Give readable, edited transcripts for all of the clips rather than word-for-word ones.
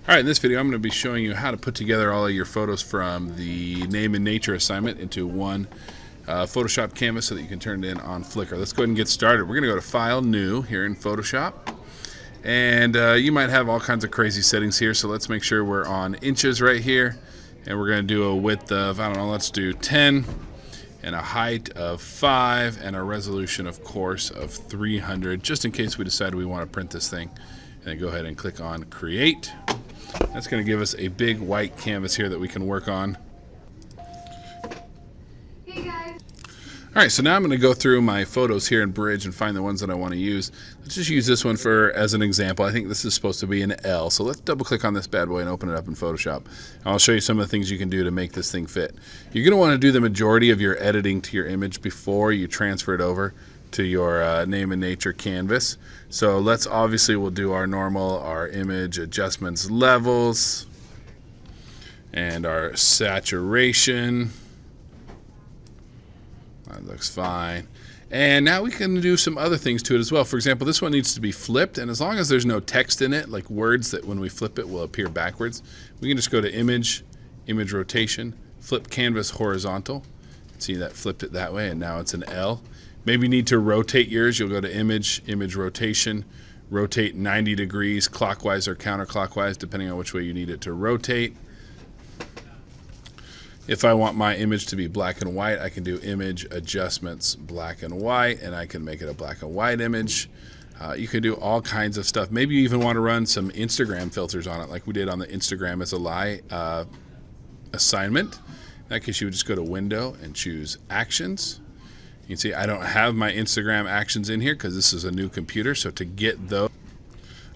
Alright, in this video I'm going to be showing you how to put together all of your photos from the name and nature assignment into one Photoshop canvas so that you can turn it in on Flickr. Let's go ahead and get started. We're going to go to File, New here in Photoshop. And you might have all kinds of crazy settings here, so let's make sure we're on inches right here. And we're going to do a width of, I don't know, let's do 10, and a height of 5, and a resolution, of course, of 300, just in case we decide we want to print this thing. And then go ahead and click on Create. That's going to give us a big white canvas here that we can work on. Hey guys. Alright, so now I'm going to go through my photos here in Bridge and find the ones that I want to use. Let's just use this one as an example. I think this is supposed to be an L, so let's double click on this bad boy and open it up in Photoshop. And I'll show you some of the things you can do to make this thing fit. You're going to want to do the majority of your editing to your image before you transfer it over to your name and nature canvas. So we'll do our normal, our image adjustments levels, and our saturation. That looks fine. And now we can do some other things to it as well. For example, this one needs to be flipped, and as long as there's no text in it, like words that when we flip it will appear backwards, we can just go to Image, Image Rotation, Flip Canvas Horizontal. See, that flipped it that way, and now it's an L. Maybe you need to rotate yours. You'll go to Image, Image Rotation, rotate 90 degrees clockwise or counterclockwise, depending on which way you need it to rotate. If I want my image to be black and white, I can do Image Adjustments, Black and White, and I can make it a black and white image. You can do all kinds of stuff. Maybe you even want to run some Instagram filters on it, like we did on the Instagram is a Lie assignment. In that case, you would just go to Window and choose Actions. You can see I don't have my Instagram actions in here because this is a new computer. So to get those,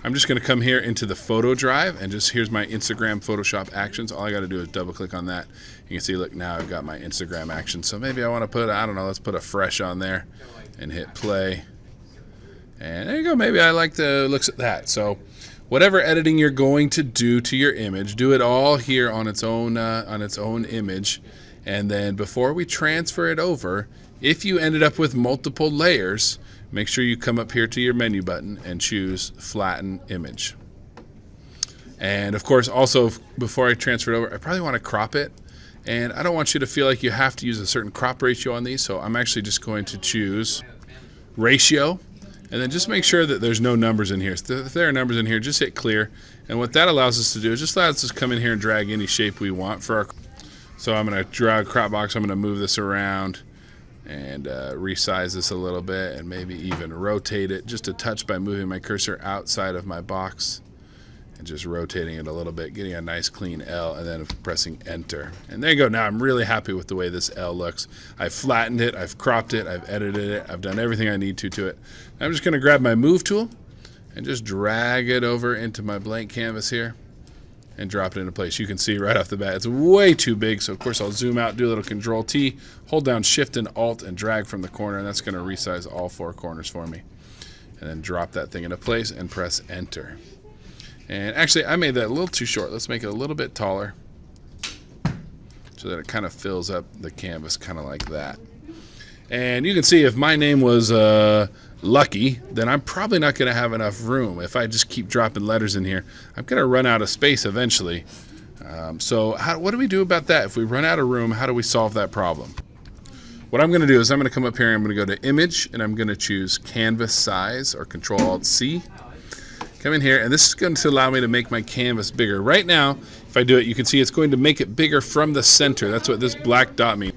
I'm just going to come here into the photo drive and here's my Instagram Photoshop actions. All I got to do is double click on that. You can see, look, now I've got my Instagram actions. So maybe I want to put, I don't know, let's put a fresh on there and hit play. And there you go. Maybe I like the looks of that. So whatever editing you're going to do to your image, do it all here on its own image. And then before we transfer it over, if you ended up with multiple layers, make sure you come up here to your menu button and choose Flatten Image. And of course, also before I transfer it over, I probably want to crop it. And I don't want you to feel like you have to use a certain crop ratio on these, so I'm actually just going to choose Ratio. And then just make sure that there's no numbers in here. So if there are numbers in here, just hit Clear. And what that allows us to do is just allows us to come in here and drag any shape we want for our. So I'm going to drag crop box. I'm going to move this around and resize this a little bit and maybe even rotate it just a touch by moving my cursor outside of my box and just rotating it a little bit, getting a nice clean L, and then pressing Enter. And there you go. Now I'm really happy with the way this L looks. I've flattened it, I've cropped it, I've edited it, I've done everything I need to it. Now I'm just going to grab my Move tool and just drag it over into my blank canvas here and drop it into place. You can see right off the bat it's way too big, so of course I'll zoom out, do a little Control T, hold down Shift and Alt and drag from the corner, and that's going to resize all 4 corners for me. And then drop that thing into place and press Enter. And actually I made that a little too short. Let's make it a little bit taller so that it kind of fills up the canvas kind of like that. And you can see if my name was Lucky, then I'm probably not going to have enough room. If I just keep dropping letters in here, I'm going to run out of space eventually. So what do we do about that? If we run out of room, how do we solve that problem? What I'm going to do is I'm going to come up here and I'm going to go to Image, and I'm going to choose Canvas Size, or Control-Alt-C. Come in here, and this is going to allow me to make my canvas bigger. Right now, if I do it, you can see it's going to make it bigger from the center. That's what this black dot means.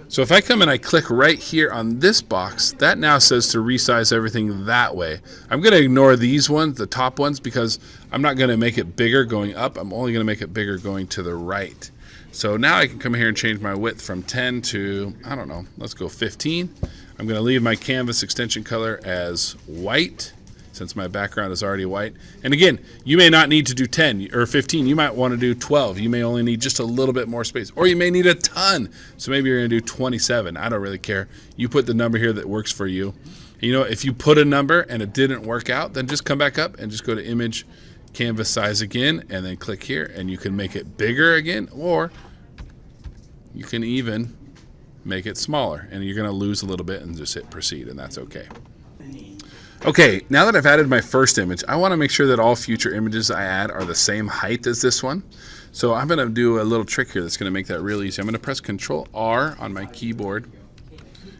So if I come and I click right here on this box, that now says to resize everything that way. I'm going to ignore these ones, the top ones, because I'm not going to make it bigger going up. I'm only going to make it bigger going to the right. So now I can come here and change my width from 10 to, I don't know, let's go 15. I'm going to leave my canvas extension color as white, since my background is already white. And again, you may not need to do 10 or 15. You might want to do 12. You may only need just a little bit more space, or you may need a ton. So maybe you're going to do 27. I don't really care. You put the number here that works for you. You know, if you put a number and it didn't work out, then just come back up and just go to Image, Canvas Size again, and then click here, and you can make it bigger again, or you can even make it smaller, and you're going to lose a little bit and just hit Proceed, and that's okay. Okay, now that I've added my first image, I want to make sure that all future images I add are the same height as this one. So I'm going to do a little trick here that's going to make that real easy. I'm going to press Control R on my keyboard.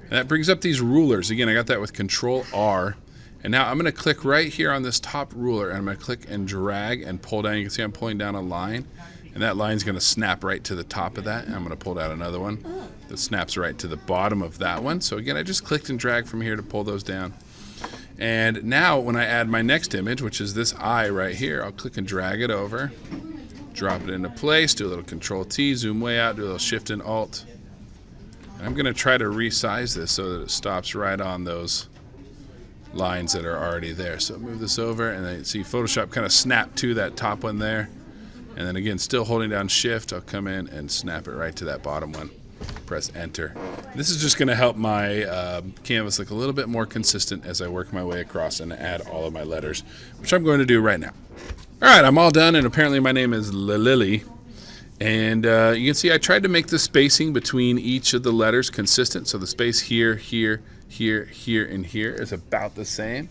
And that brings up these rulers. Again, I got that with Control R. And now I'm going to click right here on this top ruler, and I'm going to click and drag and pull down. You can see I'm pulling down a line, and that line's going to snap right to the top of that. And I'm going to pull down another one that snaps right to the bottom of that one. So again, I just clicked and dragged from here to pull those down. And now when I add my next image, which is this eye right here, I'll click and drag it over, drop it into place, do a little Control T, zoom way out, do a little Shift and Alt. And I'm going to try to resize this so that it stops right on those lines that are already there. So move this over, and then you see Photoshop kind of snap to that top one there. And then again, still holding down Shift, I'll come in and snap it right to that bottom one. Press Enter. This is just going to help my canvas look a little bit more consistent as I work my way across and add all of my letters, which I'm going to do right now. All right, I'm all done, and apparently my name is Lily. And you can see I tried to make the spacing between each of the letters consistent, so the space here, here, here, here, and here is about the same.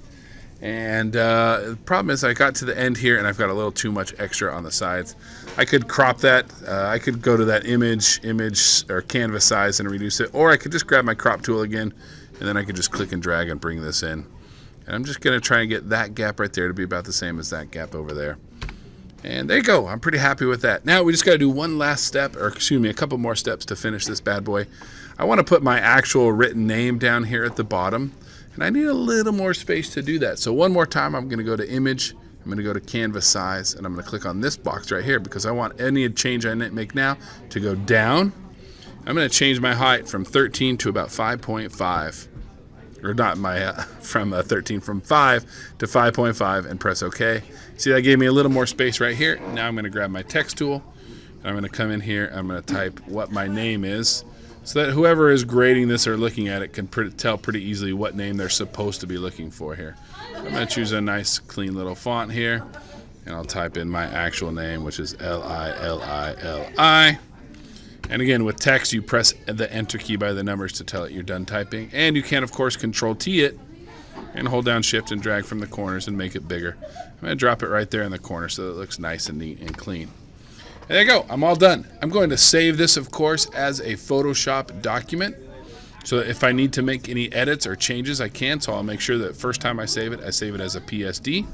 And the problem is I got to the end here and I've got a little too much extra on the sides. I could crop that. I could go to that image or canvas size and reduce it, or I could just grab my crop tool again, and then I could just click and drag and bring this in. And I'm just going to try and get that gap right there to be about the same as that gap over there. And there you go. I'm pretty happy with that. Now we just got to do one last step, or excuse me, a couple more steps to finish this bad boy. I want to put my actual written name down here at the bottom. And I need a little more space to do that. So one more time, I'm going to go to Image, I'm going to go to Canvas Size, and I'm going to click on this box right here because I want any change I make now to go down. I'm going to change my height from 13 to about 5.5. Or not my, from 13, from 5 to 5.5, and press OK. See, that gave me a little more space right here. Now I'm going to grab my text tool, and I'm going to come in here, I'm going to type what my name is, so that whoever is grading this or looking at it can tell pretty easily what name they're supposed to be looking for here. So I'm going to choose a nice clean little font here, and I'll type in my actual name, which is Lili. And again, with text, you press the Enter key by the numbers to tell it you're done typing. And you can, of course, Control T it and hold down Shift and drag from the corners and make it bigger. I'm going to drop it right there in the corner so that it looks nice and neat and clean. And there you go. I'm all done. I'm going to save this, of course, as a Photoshop document. So that if I need to make any edits or changes, I can. So I'll make sure that first time I save it as a PSD.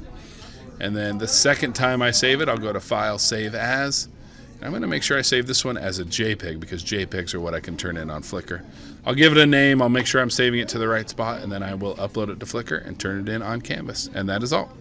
And then the second time I save it, I'll go to File, Save As. And I'm going to make sure I save this one as a JPEG because JPEGs are what I can turn in on Flickr. I'll give it a name. I'll make sure I'm saving it to the right spot, and then I will upload it to Flickr and turn it in on Canvas. And that is all.